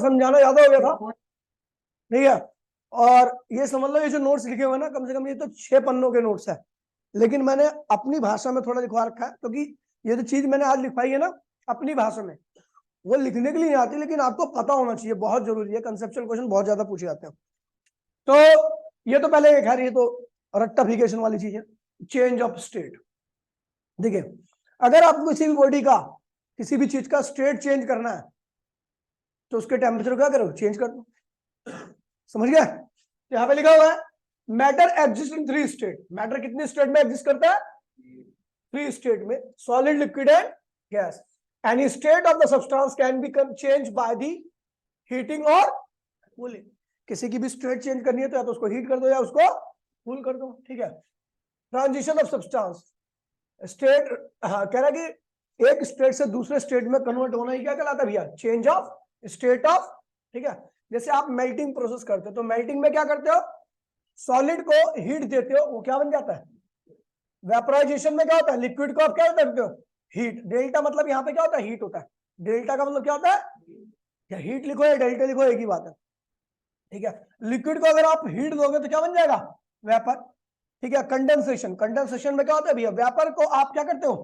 समझाना ज्यादा हो गया था, ठीक है। और ये समझ लो ये जो नोट्स लिखे हुए ना, कम से कम ये तो 6 पन्नों के नोट्स है, लेकिन मैंने अपनी भाषा में थोड़ा लिखवा रखा है, क्योंकि ये जो चीज मैंने आज लिखवाई है ना अपनी भाषा में, वो लिखने के लिए नहीं आती, लेकिन आपको पता होना चाहिए, बहुत जरूरी है। कंसेप्चुअल क्वेश्चन बहुत ज्यादा पूछे जाते हैं। तो ये तो पहले खैर ये तो रेक्टिफिकेशन वाली चीज है, चेंज ऑफ स्टेट। देखिए, अगर आपको किसी भी बॉडी का, किसी भी चीज का स्टेट चेंज करना है, तो उसके टेम्परेचर क्या करो, चेंज कर दो। समझ गए? यहां पे लिखा हुआ है matter exist in 3 state. Matter कितने स्टेट में एग्जिस्ट करता है? 3 स्टेट में, solid, liquid and gas. Any state of the substance can be change by the heating और कूलिंग। किसी की भी स्टेट चेंज करनी है तो या तो उसको हीट कर दो या उसको कूल कर दो, ठीक है। ट्रांजिशन ऑफ सब्सटेंस, स्टेट कह रहा है कि एक स्टेट से दूसरे स्टेट में कन्वर्ट होना ही क्या कहलाता है भैया? चेंज ऑफ स्टेट ऑफ, ठीक है। जैसे आप मेल्टिंग प्रोसेस करते हो, तो मेल्टिंग में क्या करते हो? सॉलिड को हीट देते हो, वो क्या बन जाता है? वेपराइजेशन में क्या होता है? लिक्विड को आप क्या करते हो? हीट। डेल्टा मतलब यहाँ पे क्या होता है? हीट होता है। डेल्टा का मतलब क्या होता है? या हीट लिखो या डेल्टा लिखो, एक ही बात है, ठीक है। लिक्विड को अगर आप हीट दोगे तो क्या बन जाएगा? वेपर, ठीक है। कंडेंसेशन, कंडेंसेशन में क्या होता है भैया? वेपर को आप क्या करते हो?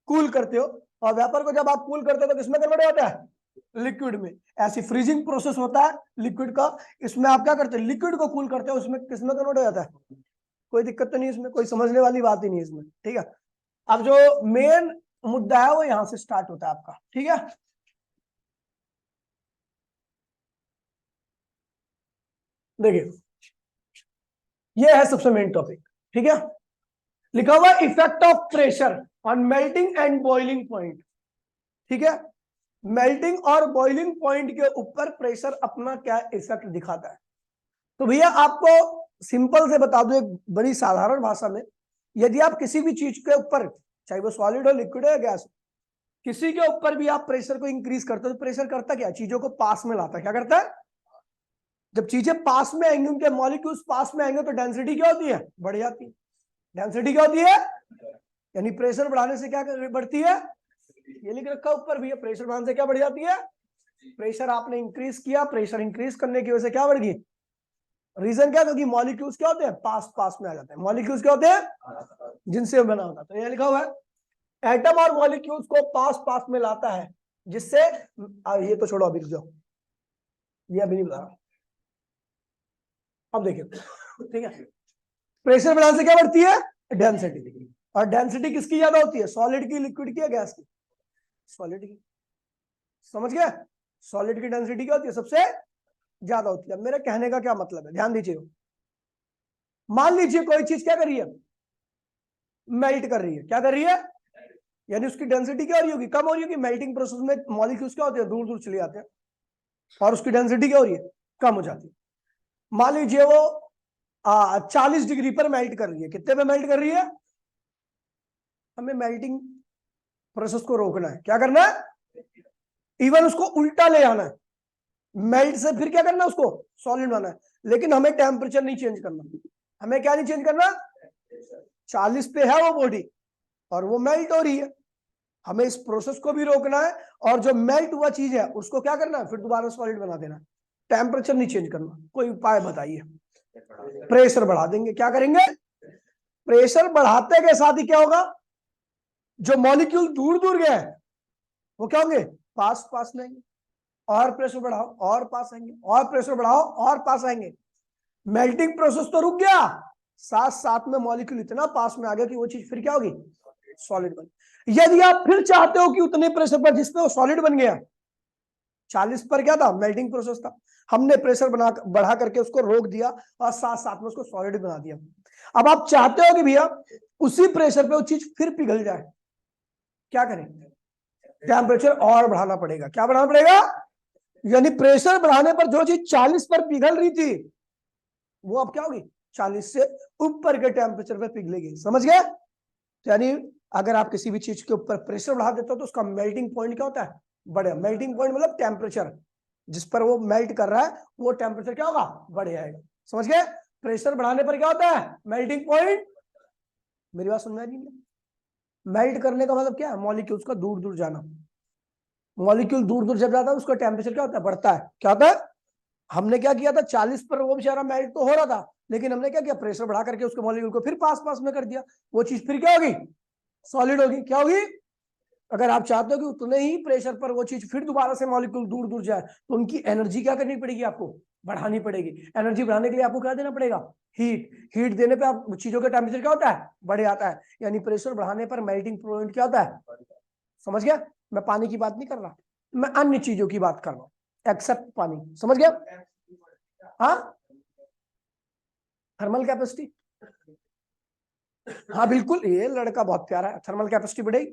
कूल करते हो, और वेपर को जब आप कूल करते हो तो किसमें कन्वर्ट होता है? लिक्विड में। ऐसी फ्रीजिंग प्रोसेस होता है लिक्विड का, इसमें आप क्या करते हो? लिक्विड को कूल करते हो, उसमें किसमें कन्वर्ट हो जाता है? कोई दिक्कत तो नहीं इसमें, कोई समझने वाली बात ही नहीं इसमें, ठीक है। अब जो मेन मुद्दा है वो यहां से स्टार्ट होता है आपका, ठीक है। देखिए, ये है सबसे मेन टॉपिक, ठीक है। लिखा हुआ effect of pressure on melting and boiling point, ठीक है। मेल्टिंग और बॉइलिंग पॉइंट के ऊपर प्रेशर अपना क्या इफेक्ट दिखाता है। तो भैया आपको सिंपल से बता दो एक बड़ी साधारण भाषा में, यदि आप किसी भी चीज के ऊपर, चाहे वो सॉलिड हो, लिक्विड हो या गैस हो, किसी के ऊपर भी आप प्रेशर को इंक्रीज करते हो तो प्रेशर करता क्या? चीजों को पास में लाता है। क्या करता है? जब चीजें पास में आएंगी, उनके मॉलिक्यूल्स पास में आएंगे, तो डेंसिटी क्या होती है? बढ़ जाती है। डेंसिटी क्या होती है? यानी प्रेशर बढ़ाने से क्या बढ़ती है? ये लिख रखा ऊपर भी है, प्रेशर बढ़ाने से क्या बढ़ जाती है? प्रेशर आपने इंक्रीज किया, प्रेशर इंक्रीज करने की वजह से क्या बढ़ गई? रीजन क्या? क्योंकि मॉलिक्यूल्स क्या होते हैं? पास पास में आ जाते हैं। मॉलिक्यूल्स क्या होते हैं? जिनसे बना होता है। तो ये लिखा हुआ है एटम और मॉलिक्यूल्स को पास पास में लाता है, जिससे ये तो छोड़ो, अभी रुक जाओ, ये अभी नहीं बता रहा। अब देखिए, ठीक है, प्रेशर बढ़ाने से क्या बढ़ती है? डेंसिटी। और डेंसिटी किसकी ज्यादा होती है? सॉलिड की, लिक्विड की या गैस की? सॉलिड की। समझ गए? सॉलिड की डेंसिटी क्या होती है? सबसे ज्यादा होती है। मेरे कहने का क्या मतलब है, ध्यान दीजिए। मान लीजिए कोई चीज क्या कर रही है? मेल्ट कर रही है। क्या कर रही है? यानी उसकी डेंसिटी क्या हो रही होगी? कम हो रही होगी। मेल्टिंग प्रोसेस में मॉलिक्यूल्स क्या होते हैं? दूर दूर चले जाते हैं, और उसकी डेंसिटी क्या हो रही है? कम हो जाती है। मान लीजिए वो 40 डिग्री पर मेल्ट कर रही है। कितने पे मेल्ट कर रही है? हमें मेल्टिंग प्रोसेस को रोकना है। क्या करना है? इवन उसको उल्टा ले आना है, मेल्ट से फिर क्या करना है? उसको सॉलिड बनाना है। लेकिन हमें टेम्परेचर नहीं चेंज करना। हमें क्या नहीं चेंज करना? 40 पे है वो बॉडी और वो मेल्ट हो रही है, हमें इस प्रोसेस को भी रोकना है, और जो मेल्ट हुआ चीज है उसको क्या करना है? फिर दोबारा सॉलिड बना देना। टेम्परेचर नहीं चेंज करना। कोई उपाय बताइए। प्रेशर बढ़ा देंगे। क्या करेंगे? प्रेशर बढ़ाते के साथ ही क्या होगा? जो मॉलिक्यूल दूर दूर गए वो क्या होंगे? पास पास में आएंगे। और प्रेशर बढ़ाओ और पास आएंगे, और प्रेशर बढ़ाओ और पास आएंगे। मेल्टिंग प्रोसेस तो रुक गया, साथ साथ में मॉलिक्यूल इतना पास में आ गया कि वो चीज फिर क्या होगी? सॉलिड बन। यदि आप फिर चाहते हो कि उतने प्रेशर पर जिसपे वो सॉलिड बन गया, 40 पर क्या था? मेल्टिंग प्रोसेस था, हमने प्रेशर बढ़ा करके उसको रोक दिया और साथ साथ में उसको सॉलिड बना दिया। अब आप चाहते हो कि भैया उसी प्रेशर पे वो चीज फिर पिघल जाए, क्या करें? टेम्परेचर और बढ़ाना पड़ेगा। क्या बढ़ाना पड़ेगा? यानी प्रेशर बढ़ाने पर जो चीज 40 पर पिघल रही थी वो अब क्या होगी? 40 से ऊपर के टेम्परेचर पे पिघलेगी। समझ गए? यानी अगर आप किसी भी चीज के ऊपर प्रेशर बढ़ा देते हो तो उसका मेल्टिंग पॉइंट क्या होता है? बढ़े। मेल्टिंग पॉइंट मतलब टेम्परेचर जिस पर वो मेल्ट कर रहा है वो टेम्परेचर क्या होगा? बढ़ जाएगा। समझ गए? प्रेशर बढ़ाने पर क्या होता है? Melting point. मेरी बात समझ नहीं है? मेल्ट करने का मतलब क्या है? मॉलिक्यूल्स का दूर दूर जाना। मॉलिक्यूल दूर दूर जब जाता है उसका टेम्परेचर क्या होता है, बढ़ता है। क्या होता है, हमने क्या किया था 40 पर वो बेचारा मेल्ट तो हो रहा था, लेकिन हमने क्या किया, प्रेशर बढ़ा करके उसके मॉलिक्यूल को फिर पास पास में कर दिया, वो चीज फिर क्या होगी, सॉलिड होगी। क्या होगी, अगर आप चाहते हो कि उतने ही प्रेशर पर वो चीज फिर दोबारा से मॉलिक्यूल दूर दूर जाए, तो उनकी एनर्जी क्या करनी पड़ेगी, आपको बढ़ानी पड़ेगी। एनर्जी बढ़ाने के लिए आपको क्या देना पड़ेगा, हीट। हीट देने पे आप चीजों का टेम्परेचर क्या होता है, बढ़ जाता है। यानी प्रेशर बढ़ाने पर मेल्टिंग पॉइंट क्या होता है, समझ गया। मैं पानी की बात नहीं कर रहा, मैं अन्य चीजों की बात कर रहा हूं एक्सेप्ट पानी, समझ गया। हाँ, थर्मल कैपेसिटी, हाँ बिल्कुल, ये लड़का बहुत प्यारा है, थर्मल कैपेसिटी बढ़ेगी,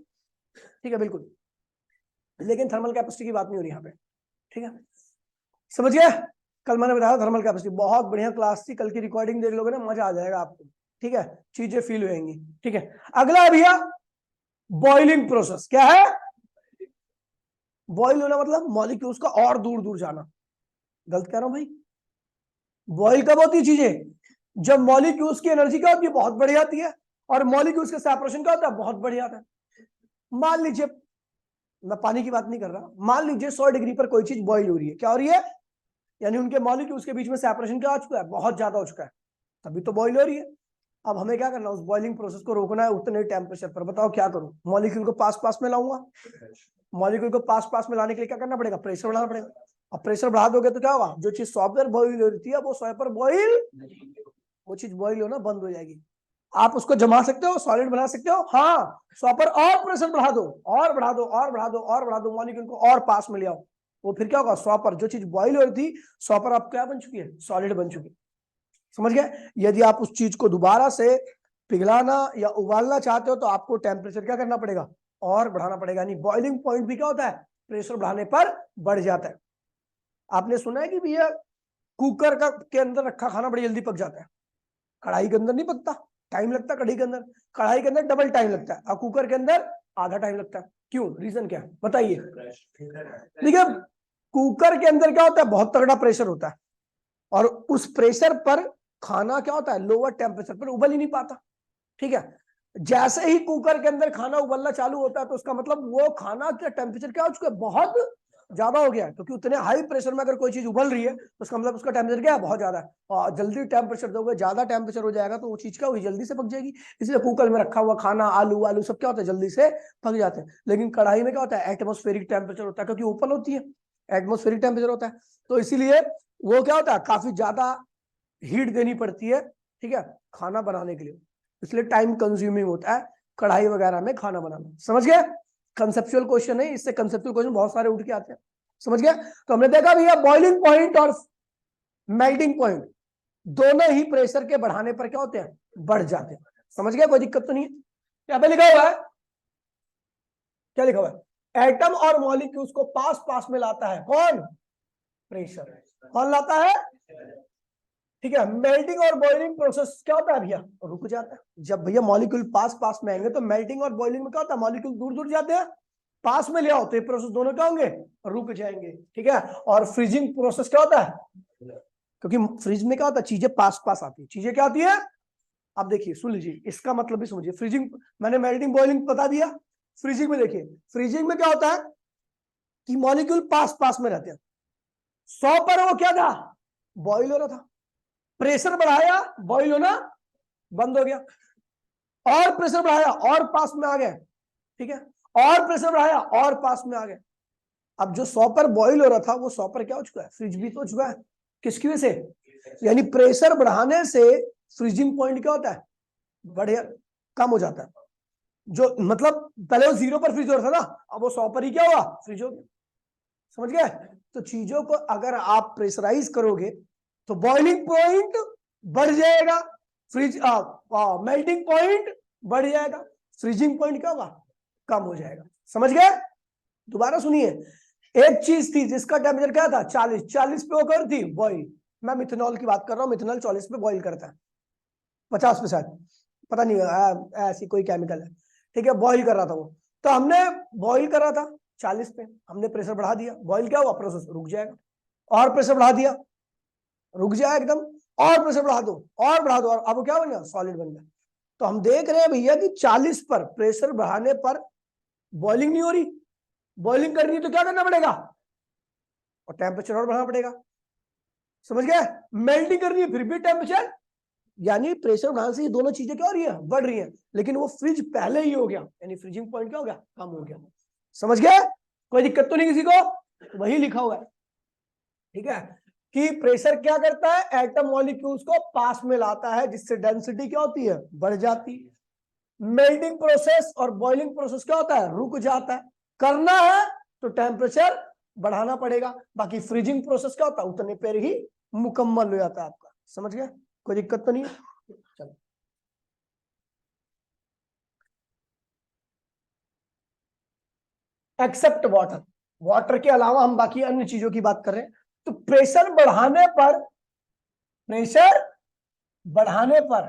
ठीक है बिल्कुल, लेकिन थर्मल कैपेसिटी की बात नहीं हो रही यहाँ पे, ठीक है, समझ गया। कल मैंने बताया थर्मल कैपेसिटी, बहुत बढ़िया क्लास थी, कल की रिकॉर्डिंग देख लोगे ना, मजा आ जाएगा आपको, ठीक है, चीजें फील होंगी, ठीक है। अगला भैया बॉइलिंग प्रोसेस, क्या है, बॉइल होना मतलब मॉलिक्यूल्स का और दूर दूर जाना। गलत कह रहा हूं भाई, बॉइल कब होती है चीजें, जब मॉलिक्यूल्स की एनर्जी क्या होती है, बहुत बढ़ जाती है, और मॉलिक्यूल्स का सेपरेशन क्या होता है, बहुत बढ़ जाता है। मान लीजिए, मैं पानी की बात नहीं कर रहा, मान लीजिए 100 डिग्री पर कोई चीज बॉइल हो रही है, क्या हो रही है, यानी उनके मॉलिक्यूल्स के बीच में सेपरेशन क्या हो चुका है, बहुत ज्यादा हो चुका है, तभी तो बॉइल हो रही है। अब हमें क्या करना है, उस बॉइलिंग प्रोसेस को रोकना है उतने टेम्परेचर पर। बताओ क्या करूं, मॉलिक्यूल को पास पास में लाऊंगा, मॉलिक्यूल को पास पास में लाने के लिए क्या करना पड़ेगा, प्रेशर बढ़ाना पड़ेगा। अब प्रेशर बढ़ा दोगे तो क्या होगा, जो चीज 100 पर बॉइल हो रही है वो 100 पर बॉइल, वो चीज बॉइल होना बंद हो जाएगी। आप उसको जमा सकते हो, सॉलिड बना सकते हो, हाँ 100 पर और प्रेशर बढ़ा दो, और बढ़ा दो, और बढ़ा दो, और बढ़ा दो, मॉलिक्यूल को और पास में ले आओ, वो फिर क्या होगा, 100 पर जो चीज बॉइल हो रही थी 100 पर आप क्या बन चुकी है, सॉलिड बन चुकी है, समझ गए। यदि आप उस चीज को दोबारा से पिघलाना या उबालना चाहते हो तो आपको टेम्परेचर क्या करना पड़ेगा, और बढ़ाना पड़ेगा। यानी बॉइलिंग पॉइंट भी क्या होता है, प्रेशर बढ़ाने पर बढ़ जाता है। आपने सुना है कि भैया कुकर का के अंदर रखा खाना बड़ी जल्दी पक जाता है, कढ़ाई के अंदर नहीं पकता, टाइम लगता है कढ़ाई के अंदर, कढ़ाई के अंदर डबल टाइम लगता है और कुकर के अंदर आधा टाइम लगता है। क्यों, रीजन क्या है बताइए। देखिए कुकर के अंदर क्या होता है, बहुत तगड़ा प्रेशर होता है, और उस प्रेशर पर खाना क्या होता है, लोअर टेम्परेचर पर उबल ही नहीं पाता, ठीक है। जैसे ही कुकर के अंदर खाना उबलना चालू होता है तो उसका मतलब वो खाना का टेम्परेचर क्या हो चुका है, बहुत ज्यादा हो गया है, क्योंकि उतने हाई प्रेशर में अगर कोई चीज उबल रही है तो उसका मतलब उसका टेम्परेचर क्या है, बहुत ज्यादा है। और जल्दी टेम्परेचर दोगे, ज्यादा टेम्परेचर हो जाएगा तो वो चीज क्या होगी, जल्दी से पक जाएगी। इसलिए कुकर में रखा हुआ खाना, आलू आलू सब क्या होता है, जल्दी से पक जाते हैं। लेकिन कढ़ाई में क्या होता है, एटमोस्फेरिक टेम्परेचर होता है, क्योंकि ओपन होती है, एटमोस्फेरिक टेम्परेचर होता है, तो इसीलिए वो क्या होता है, काफी ज्यादा हीट देनी पड़ती है, ठीक है, खाना बनाने के लिए, इसलिए टाइम कंज्यूमिंग होता है कढ़ाई वगैरह में खाना बनाना। समझ गए, कंसेप्चुअल क्वेश्चन है, इससे कंसेप्चुअल क्वेश्चन बहुत सारे उठ के आते हैं, समझ गए। तो हमने देखा भैया बॉइलिंग पॉइंट और मेल्टिंग पॉइंट दोनों ही प्रेशर के बढ़ाने पर क्या होते हैं, बढ़ जाते हैं। समझ गए, कोई दिक्कत तो नहीं है। यहाँ पे लिखा हुआ है, क्या लिखा हुआ है, एटम और मॉलिक्यूल्स को पास पास में लाता है कौन, प्रेशर। कौन लाता है, ठीक है। मेल्टिंग और बॉइलिंग प्रोसेस क्या होता है भैया, रुक जाता है। जब भैया मॉलिक्यूल पास पास में आएंगे तो मेल्टिंग और बॉइलिंग में क्या होता है, मॉलिक्यूल दूर दूर जाते हैं, पास में ले आओ तो ये प्रोसेस दोनों क्या होंगे, रुक जाएंगे, ठीक है। और फ्रीजिंग प्रोसेस क्या होता है, क्योंकि फ्रिज में क्या होता है, चीजें पास पास आती है, चीजें क्या आती है। अब देखिए सुन लीजिए, इसका मतलब भी समझिए, फ्रीजिंग मैंने मेल्टिंग बॉइलिंग बता दिया, फ्रीजिंग में देखिए, फ्रीजिंग में क्या होता है कि मॉलिक्यूल पास पास में रहते हैं, 100 पर वो क्या था, बॉइल हो रहा था, प्रेशर बढ़ाया बॉइल होना बंद हो गया, और प्रेशर बढ़ाया और पास में आ गए, ठीक है, और प्रेशर बढ़ाया और पास में आ गए। अब जो 100 पर बॉइल हो रहा था वो 100 पर क्या हो चुका है, फ्रिज भी तो हो चुका है। किसकी वजह से, यानी प्रेशर बढ़ाने से फ्रीजिंग पॉइंट क्या होता है, बढ़िया कम हो जाता है। जो मतलब पहले वो 0 पर फ्रीज हो रहा था ना, अब वो 100 पर ही क्या हुआ, फ्रीज हो गया। समझ गए। तो चीजों को अगर आप प्रेशराइज करोगे तो बॉइलिंग पॉइंट बढ़ जाएगा, फ्रीज मेल्टिंग पॉइंट बढ़ जाएगा, फ्रीजिंग पॉइंट क्या होगा, कम हो जाएगा। समझ गए। दोबारा सुनिए, एक चीज थी जिसका टेम्परेचर क्या था, 40 पे वो कर थी बॉइल। मैं मिथेनॉल की बात कर रहा हूँ, मिथेनॉल 40 पे बॉइल करता है, 50 पे शायद, पता नहीं, ऐसी कोई केमिकल है, ठीक है, बॉइल कर रहा था वो। तो हमने बॉइल कर रहा था 40 पे, हमने प्रेशर बढ़ा दिया, बॉइल क्या हुआ, प्रोसेस रुक जाएगा, और प्रेशर बढ़ा दिया, रुक जाए एकदम, और प्रेशर बढ़ा दो, और बढ़ा दो, और अब क्या बन गया, सॉलिड बन गया। तो हम देख रहे हैं भैया कि 40 पर प्रेशर बढ़ाने पर बॉइलिंग नहीं हो रही, बॉइलिंग करनी है तो क्या करना पड़ेगा, और टेम्परेचर और बढ़ाना पड़ेगा, समझ गए। मेल्टिंग करनी है फिर भी टेम्परेचर, यानी प्रेशर बढ़ाने से ये दोनों चीजें क्या हो रही है, बढ़ रही है, लेकिन वो फ्रिज पहले ही हो गया, यानी फ्रीजिंग पॉइंट क्या हो गया, कम हो गया। समझ गए, कोई दिक्कत तो नहीं किसी को, वही लिखा हुआ है, ठीक है, कि प्रेशर क्या करता है, एटम मॉलिक्यूल्स को पास में लाता है, जिससे डेंसिटी क्या होती है, बढ़ जाती है। मेल्टिंग प्रोसेस और बॉइलिंग प्रोसेस क्या होता है, रुक जाता है। करना है तो टेम्परेचर बढ़ाना पड़ेगा, बाकी फ्रीजिंग प्रोसेस क्या होता है, उतने पर ही मुकम्मल हो जाता है आपका। समझ गए, कोई दिक्कत तो नहीं है। चलो, एक्सेप्ट वाटर, वाटर के अलावा हम बाकी अन्य चीजों की बात कर रहे हैं। तो प्रेशर बढ़ाने पर, प्रेशर बढ़ाने पर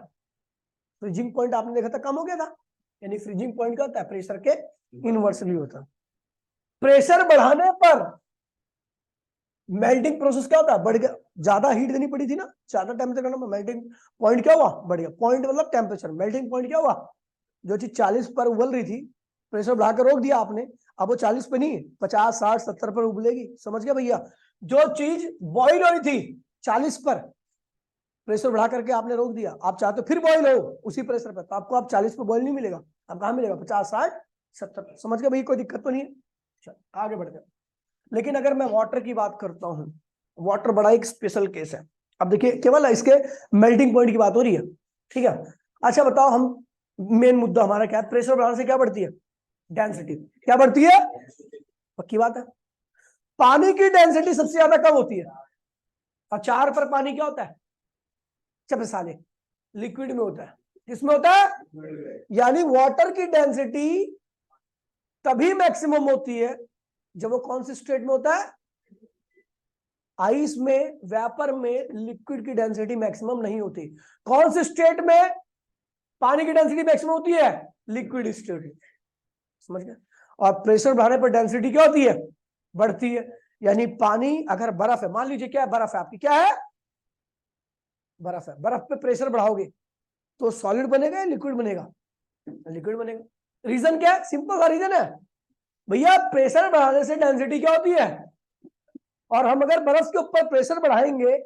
फ्रीजिंग पॉइंट आपने देखा था कम हो गया था, यानी फ्रीजिंग पॉइंट क्या होता है, प्रेशर के इनवर्सली होता है। प्रेशर बढ़ाने पर मेल्टिंग प्रोसेस क्या होता है, बढ़ गया, ज्यादा हीट देनी पड़ी थी ना, ज्यादा टेम्परेचर करना, मेल्टिंग पॉइंट क्या हुआ, बढ़ गया। पॉइंट मतलब टेम्परेचर, मेल्टिंग पॉइंट क्या हुआ, जो चीज 40 पर उबल रही थी, प्रेशर बढ़ाकर रोक दिया आपने, अब वो 40 पे नहीं 50 60 70 पर उबलेगी। समझ गया भैया, जो चीज बॉइल हो रही थी 40 पर, प्रेशर बढ़ा करके आपने रोक दिया, आप चाहते हो फिर बॉइल हो उसी प्रेशर पर, तो आपको आप 40 पे बॉइल नहीं मिलेगा, अब कहां मिलेगा, 50 60 70। समझ गए भैया, कोई दिक्कत तो नहीं है। चलो आगे बढ़ते हैं। लेकिन अगर मैं वाटर की बात करता हूं, वाटर बड़ा एक स्पेशल केस है। अब देखिए, केवल इसके मेल्टिंग पॉइंट की बात हो रही है, ठीक है। अच्छा बताओ, हम मेन मुद्दा हमारा क्या है, प्रेशर बढ़ाने से क्या बढ़ती है, डेंसिटी। क्या बढ़ती है, पक्की बात है। पानी की डेंसिटी सबसे ज्यादा कब होती है, और 4 पर पानी क्या होता है, चपसाले, लिक्विड में होता है, किसमें होता है, यानी वाटर की डेंसिटी तभी मैक्सिमम होती है जब वो कौन से स्टेट में होता है, आइस में, वेपर में लिक्विड की डेंसिटी मैक्सिमम नहीं होती। कौन से स्टेट में पानी की डेंसिटी मैक्सिमम होती है, लिक्विड स्टेट। समझ गए। और प्रेशर बढ़ाने पर डेंसिटी क्या होती है, बढ़ती है। यानी पानी अगर बर्फ है, मान लीजिए क्या है, बर्फ है आपकी, क्या है, बर्फ है, बर्फ पे प्रेशर बढ़ाओगे तो सॉलिड बनेगा या लिक्विड बनेगा, लिक्विड बनेगा। रीजन क्या है, सिंपल सा रीजन है भैया, प्रेशर बढ़ाने से डेंसिटी क्या होती है, और हम अगर बर्फ के ऊपर प्रेशर बढ़ाएंगे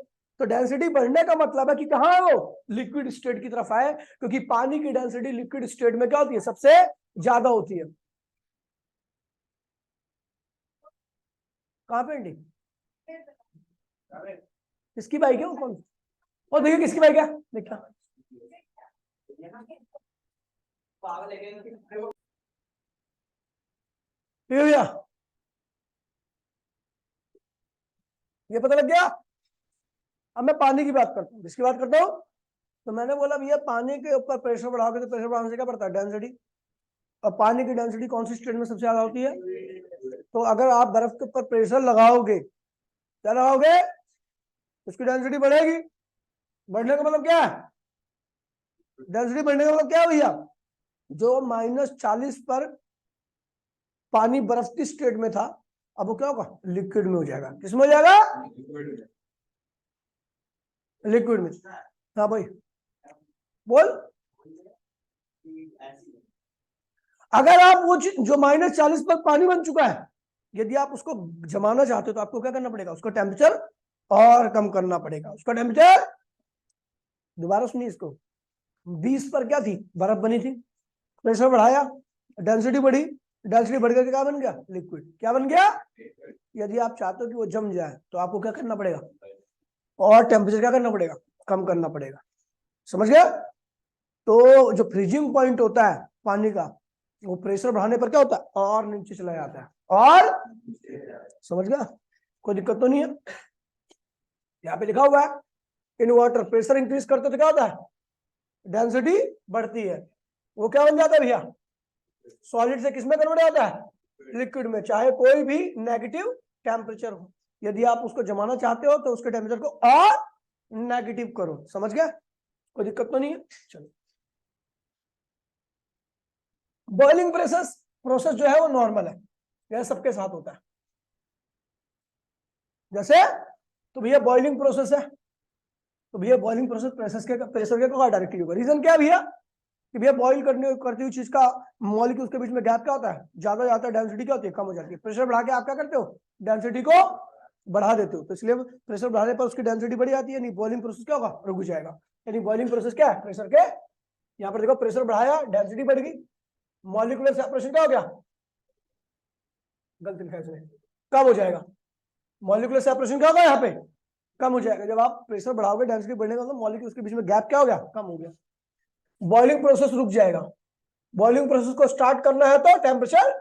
तो डेंसिटी बढ़ने का मतलब है कि कहां है वो, लिक्विड स्टेट की तरफ आए, क्योंकि पानी की डेंसिटी लिक्विड स्टेट में क्या होती है, सबसे ज्यादा होती है। कहां पे एंडी, किसकी बाइक है वो, कौन, और देखिए किसकी बाइक है, देखा भैया, ये पता लग गया। अब मैं पानी की बात करता हूँ, किसकी बात करता हूँ, तो मैंने बोला भैया पानी के ऊपर प्रेशर बढ़ाओगे तो प्रेशर बढ़ाने से क्या बढ़ता है, डेंसिटी, और पानी की डेंसिटी कौन सी स्टेट में सबसे ज्यादा होती है, तो अगर आप बर्फ के ऊपर प्रेशर लगाओगे, क्या लगाओगे, उसकी डेंसिटी बढ़ेगी। बढ़ने का मतलब क्या है, डेंसिटी बढ़ने का मतलब क्या है भैया, जो -40 पर पानी बर्फ की स्टेट में था, अब वो क्या होगा, लिक्विड में हो जाएगा। किसमें हो जाएगा, लिक्विड में। हाँ भाई बोल, अगर आप वो जो -40 पर पानी बन चुका है, यदि आप उसको जमाना चाहते हो तो आपको क्या करना पड़ेगा, उसका टेम्परेचर और कम करना पड़ेगा। उसका टेम्परेचर, दोबारा सुनिए इसको, 20 पर क्या थी, बर्फ बनी थी, प्रेशर बढ़ाया, डेंसिटी बढ़ी, डेंसिटी बढ़ करके क्या बन गया, लिक्विड। क्या बन गया, यदि आप चाहते हो कि वो जम जाए तो आपको क्या करना पड़ेगा, और टेम्परेचर क्या करना पड़ेगा, कम करना पड़ेगा। समझ गया। तो जो फ्रीजिंग पॉइंट होता है पानी का, वो प्रेशर बढ़ाने पर क्या होता है, और नीचे चला जाता है, और समझ गया, कोई दिक्कत तो नहीं है। यहाँ पे लिखा हुआ है, इन वाटर प्रेशर इंक्रीज करते तो क्या होता है, डेंसिटी बढ़ती है, वो क्या बन जाता है भैया, सॉलिड से किसमें कन्वर्ट होता है, लिक्विड में, चाहे कोई भी नेगेटिव टेम्परेचर हो। यदि आप उसको जमाना चाहते हो तो उसके टेम्परेचर को और नेगेटिव करो। समझ गए, कोई दिक्कत तो नहीं है। चलो, बॉइलिंग प्रोसेस जो है वो नॉर्मल है, यह सबके साथ होता है। जैसे, तो भैया बॉइलिंग प्रोसेस है, तो भैया बॉइलिंग प्रोसेस प्रेशर के डायरेक्टली होगा। रीजन क्या है भैया, कि भैया बॉईल करती हुई चीज का मॉलिक्यूल के बीच में गैप क्या होता है, ज्यादा जाता है, डेंसिटी क्या होती है, कम हो जाती है। प्रेशर बढ़ा के आप क्या करते हो, डेंसिटी को बढ़ा देते हो, तो इसलिए प्रेशर बढ़ाने पर उसकी डेंसिटी बढ़ जाती है, नहीं बॉइलिंग प्रोसेस क्या होगा, रुक जाएगा। यानी बॉइलिंग प्रोसेस क्या है, प्रेशर के, यहाँ पर देखो प्रेशर बढ़ाया, डेंसिटी बढ़ गई, मॉलिक्यूलर सेपरेशन क्या हो गया, गलती लिखा है इसमें, कम हो जाएगा। मॉलिक्यूलर सेपरेशन क्या होगा यहाँ पे, कम हो जाएगा। जब आप प्रेशर बढ़ाओगे डेंसिटी बढ़ने का मतलब मॉलिक्यूल्स के बीच में गैप क्या हो गया, कम हो गया, बॉइलिंग प्रोसेस रुक जाएगा। बॉइलिंग प्रोसेस को स्टार्ट करना है तो टेम्परेचर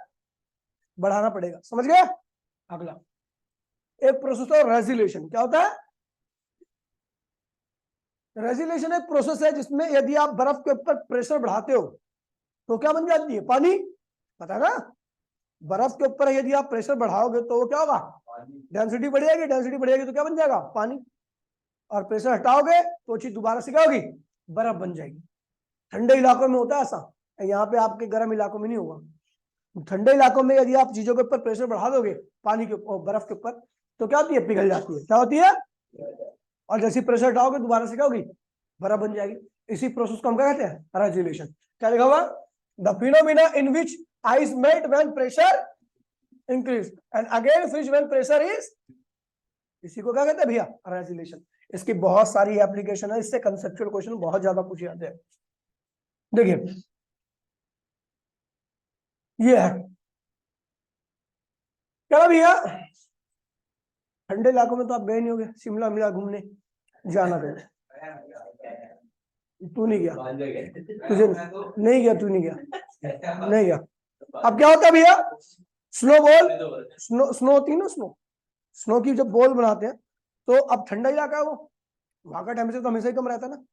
बढ़ाना पड़ेगा, समझ गए। अगला एक प्रोसेस है रेजिलेशन। क्या होता है, रेजिलेशन एक प्रोसेस है जिसमें यदि आप बर्फ के ऊपर प्रेशर बढ़ाते हो तो क्या बन जाती है, पानी, पता है ना। बर्फ के ऊपर यदि आप प्रेशर बढ़ाओगे तो वो क्या होगा, डेंसिटी बढ़ेगी, डेंसिटी बढ़ेगी तो क्या बन जाएगा, पानी। और प्रेशर हटाओगे तो चीज दोबारा से क्या होगी, बर्फ बन जाएगी। ठंडे इलाकों में होता है ऐसा, यहाँ पे आपके गर्म इलाकों में नहीं होगा। ठंडे इलाकों में यदि आप चीजों के ऊपर प्रेशर बढ़ा दोगे, पानी के ऊपर, बर्फ के ऊपर, तो क्या होती है, पिघल जाती है। क्या होती है, और जैसे प्रेशर हटाओगे दोबारा से क्या होगी, बर्फ बन जाएगी। इसी प्रोसेस को हम क्या कहते हैं, रेजिलेशन। क्या लिखा हुआ, the phenomena in which ice melt when pressure increase and again freeze when pressure is, इसी को क्या कहते हैं भैया, रेजिलेशन। इसकी बहुत सारी एप्लीकेशन है, इससे कंसेप्चुअल क्वेश्चन बहुत ज्यादा पूछे जाते हैं। देखिए ये है क्या भैया, ठंडे इलाकों में तो आप गए नहीं होगे, शिमला मिला घूमने, जाना गए, तू नहीं गया, तुझे नहीं गया, तू नहीं गया, नहीं गया। अब क्या होता है भैया, स्नो बॉल, स्नो होती है ना, स्नो की जब बॉल बनाते हैं तो अब ठंडा इलाका है वो, वहां का टेम्परेचर तो हमेशा ही कम रहता है ना।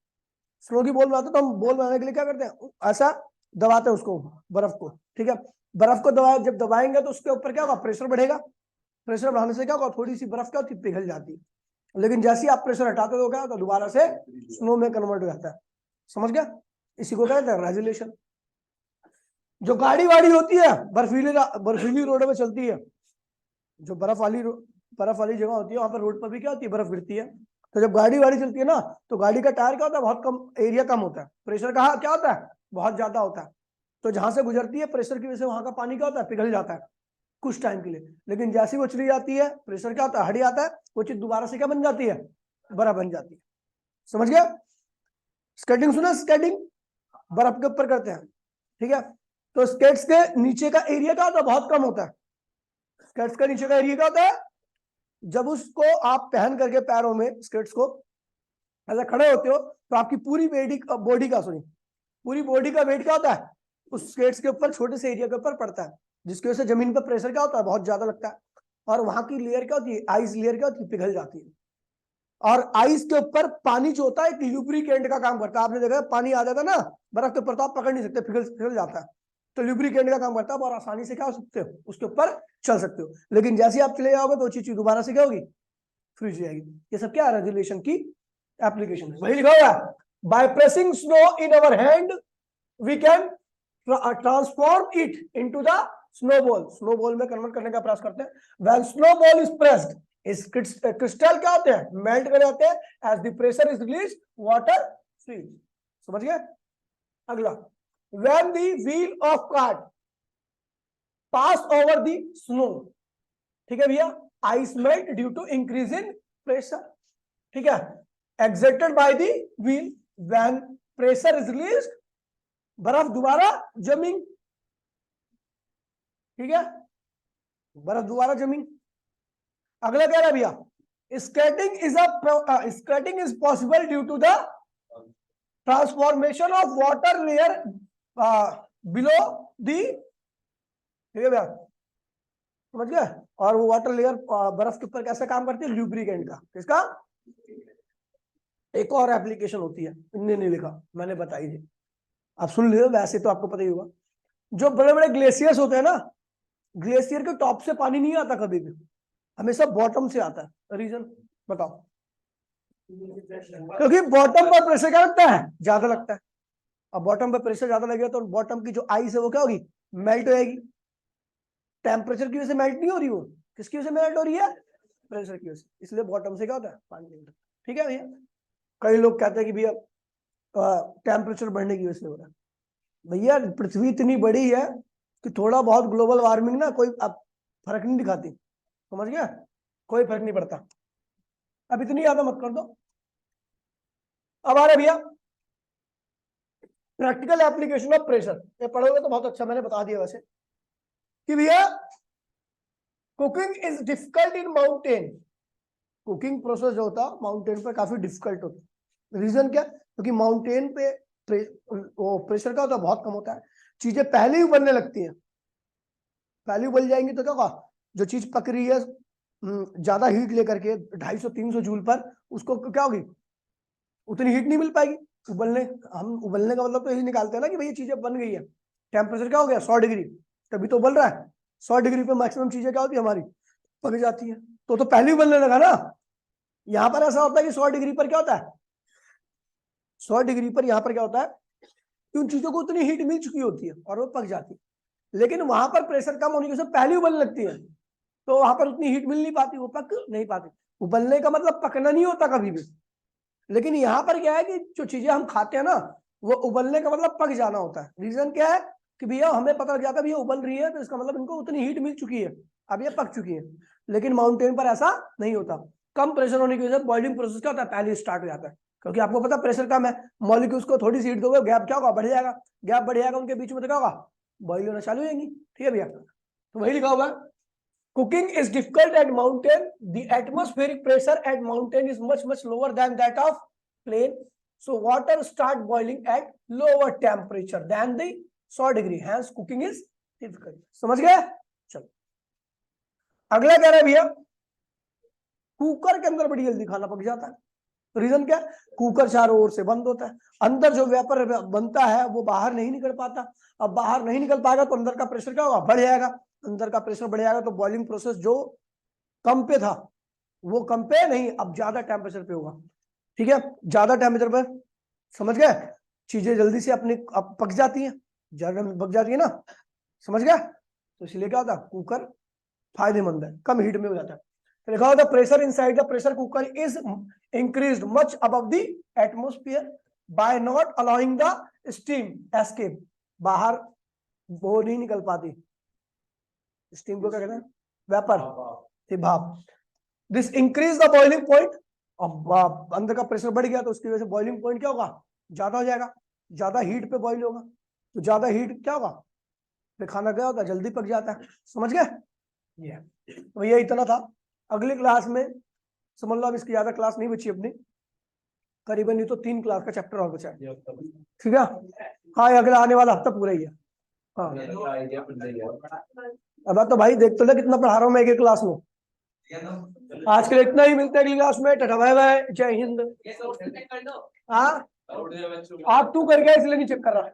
स्नो की बॉल बनाते हैं तो हम बॉल बनाने के लिए क्या करते हैं, ऐसा दबाते हैं उसको, बर्फ को, ठीक है। बर्फ को दबा, जब दबाएंगे तो उसके ऊपर क्या होगा, प्रेशर बढ़ेगा। प्रेशर बढ़ाने से क्या होगा, थोड़ी सी बर्फ क्या होती है, पिघल जाती है। लेकिन जैसे ही आप प्रेशर हटाते हो क्या होता है, दोबारा से स्नो में कन्वर्ट हो जाता है, समझ गया। इसी को कहते हैं रेजुलेशन। जो गाड़ी वाड़ी होती है, बर्फीली रोडों में चलती है, जो बर्फ वाली जगह होती है, वहां पर रोड पर भी क्या होती है, बर्फ गिरती है। तो जब गाड़ी वाड़ी चलती है ना, तो गाड़ी का टायर क्या होता है, बहुत कम एरिया कम होता है, प्रेशर कहाँ क्या होता है, बहुत ज्यादा होता है। तो जहां से गुजरती है प्रेशर की वजह से वहां का पानी क्या होता है, पिघल जाता है कुछ टाइम के लिए। लेकिन जैसी वो चली जाती है, प्रेशर क्या होता है, हट जाता है, वो चीज दोबारा से क्या बन जाती है, बर्फ बन जाती है, समझ गया। स्केटिंग सुना, स्केटिंग बर्फ के ऊपर करते हैं, ठीक है। तो स्केट्स के नीचे का एरिया क्या होता है, बहुत कम होता है। स्केट्स का नीचे का एरिया क्या होता है, जब उसको आप पहन करके पैरों में स्केट्स को ऐसा खड़े होते हो तो आपकी पूरी बॉडी का वेट क्या होता है, उस स्केट्स के ऊपर छोटे से एरिया के ऊपर पड़ता है, जिसकी वजह से जमीन पर प्रेशर क्या होता है, बहुत ज्यादा लगता है। और वहां की लेयर क्या होती है, आइस लेयर क्या होती है, पिघल जाती है। और आइस के ऊपर पानी जो होता है एक ल्यूब्रिकेंट का काम करता है। आपने देखा पानी आ जाता है ना बर्फ के ऊपर, तो आप पकड़ नहीं सकते, पिघल जाता है। तो ल्यूब्रिकेंट का काम करता है, और आसानी से क्या हो सकते हो, उसके ऊपर चल सकते हो। लेकिन जैसे आप चले जाओगे तो चीज दोबारा से क्या होगी, फ्रीज जाएगी। ये सब क्या है, रेजुलेशन की एप्लीकेशन है। वही लिखा हुआ है, by pressing snow in our hand we can transform it into the snowball. Snowball में कन्वर्ट करने का प्रयास करते हैं। व्हेन स्नोबॉल इज प्रेस्ड, इस क्रिस्टल क्या होते हैं, मेल्ट कर जाते हैं। As the pressure is release, water freeze. समझ गए। अगला, when the wheel of cart pass over the snow, ठीक है भैया, ice melt due to increase in pressure, ठीक है, exerted by the wheel. When pressure is released, बर्फ दोबारा जमिंग, ठीक है, बर्फ दोबारा जमिंग। अगला कह रहा है भैया, skating is possible due to the transformation of water layer below the, ठीक है भैया, समझ गए। और वो वाटर लेयर बर्फ के ऊपर कैसे काम करती है, ल्यूब्रिकेंट का। किसका, एक और एप्लीकेशन होती है, इनने नहीं लिखा, मैंने बताई थी, आप सुन लियो, वैसे तो आपको पता ही होगा। जो बड़े बड़े ग्लेशियर्स होते हैं ना, ग्लेशियर के टॉप से पानी नहीं आता कभी भी, हमेशा बॉटम से आता है। रीजन बताओ, क्योंकि बॉटम पर प्रेशर क्या लगता है, ज्यादा लगता है। अब बॉटम पर प्रेशर ज्यादा लगेगा तो बॉटम की जो आइस है वो क्या होगी, मेल्ट हो जाएगी। टेम्परेचर की वजह से मेल्ट नहीं हो रही, वो किसकी वजह से मेल्ट हो रही है, प्रेशर की वजह से। इसलिए बॉटम से क्या होता है, पानी, ठीक है भैया। कई लोग कहते हैं कि भैया टेम्परेचर बढ़ने की वजह से हो रहा है, भैया पृथ्वी इतनी बड़ी है कि थोड़ा बहुत ग्लोबल वार्मिंग ना कोई अब फर्क नहीं दिखाती, समझ गया, कोई फर्क नहीं पड़ता। अब इतनी ज्यादा मत कर दो। अब आ रहे भैया प्रैक्टिकल एप्लीकेशन ऑफ प्रेशर, ये पढ़ोगे तो बहुत अच्छा, मैंने बता दिया वैसे कि भैया cooking is difficult in mountain. Cooking process जो होता है माउंटेन पे काफी डिफिकल्ट होता है। रीजन क्या? क्योंकि माउंटेन पे वो प्रेशर का होता है बहुत कम होता है, चीजें पहले ही उबलने लगती हैं। पहले उबल जाएंगी तो क्या होगा, जो चीज पक रही है ज्यादा हीट लेकर के 250-300 जूल पर, उसको क्या होगी, उतनी हीट नहीं मिल पाएगी उबलने। हम उबलने का मतलब तो यही निकालते हैं ना कि भाई ये चीजें बन गई है, टेम्परेचर क्या हो गया 100 डिग्री, तभी तो उबल रहा है। 100 डिग्री पे मैक्सिमम चीजें क्या होती है हमारी, पक जाती है। तो पहले ही उबलने लगा ना। यहाँ पर ऐसा होता है कि 100 डिग्री पर क्या होता है, 100 डिग्री पर यहाँ पर क्या होता है कि उन चीजों को उतनी हीट मिल चुकी होती है और वो पक जाती है। लेकिन वहां पर प्रेशर कम होने की वजह से पहले उबलने लगती है, तो वहां पर उतनी हीट मिल नहीं पाती, वो पक नहीं पाती। उबलने का मतलब पकना नहीं होता कभी भी। लेकिन यहाँ पर क्या है कि जो चीजें हम खाते हैं ना, वो उबलने का मतलब पक जाना होता है। रीजन क्या है कि भैया हमें पता लग जाता है भैया उबल रही है, तो इसका मतलब इनको उतनी हीट मिल चुकी है, अब ये पक चुकी है। लेकिन माउंटेन पर ऐसा नहीं होता, कम प्रेशर होने की वजह से बॉइलिंग प्रोसेस क्या होता है, पहले स्टार्ट हो जाता है। क्योंकि आपको पता प्रेशर कम है, मॉलिक्यूल्स को थोड़ी सी हीट दोगे, गैप क्या होगा, बढ़ जाएगा। गैप बढ़ जाएगा उनके बीच में, तो क्या होगा, बॉइल होना चालू हो जाएंगी। ठीक है भैया, तो वही लिखा हुआ है cooking is difficult at mountain. The atmospheric pressure at mountain is much lower than that of plain. So water start boiling at lower temperature than the 100 degree. Hence cooking is difficult. समझ गए? चलो अगला कह रहा है भैया cooker के अंदर बड़ी जल्दी खाना पक जाता है। रीजन क्या? कुकर चारों ओर से बंद होता है, अंदर जो वेपर बनता है वो बाहर नहीं निकल पाता। अब बाहर नहीं निकल पाएगा तो अंदर का प्रेशर क्या होगा, बढ़ जाएगा। अंदर का प्रेशर बढ़ जाएगा तो बॉइलिंग प्रोसेस जो कम पे था वो कम पे नहीं, अब ज्यादा टेम्परेचर पे होगा। ठीक है, ज्यादा टेम्परेचर पे, समझ गए, चीजें जल्दी से अपने अब पक जाती हैं, ज्यादा पक जाती है ना, समझ गए। तो इसलिए क्या होता है, कुकर फायदेमंद है, कम हीट में हो जाता है। तो लिखा होता है pressure inside the pressure cooker is increased much above the atmosphere by not allowing the steam escape. बाहर वो नहीं निकल पाती, स्टीम को क्या कहते हैं, वेपर, भाप। This increase the boiling point. अब अंदर का प्रेशर बढ़ गया तो उसकी वजह से बॉइलिंग पॉइंट क्या होगा, ज्यादा हो जाएगा, ज्यादा हीट पे बॉइल होगा, तो ज्यादा हीट क्या होगा, फिर खाना क्या होता है, जल्दी पक जाता है। समझ गए? ये तो ये इतना था। अगली क्लास में समझ लो, अब इसकी ज्यादा क्लास नहीं बची अपनी, करीबन नहीं तो 3 क्लास का चैप्टर और बचा है। ठीक है, हाँ अगला आने वाला हफ्ता पूरा ही है। हाँ अब तो भाई देख तो ले कितना पढ़ा रहा हूँ मैं एक क्लास में। आज के लिए इतना ही, मिलते हैं अगली क्लास में। टाटा बाय बाय, जय हिंद। हाँ आप तू कर गया इसलिए नहीं चेक कर रहा।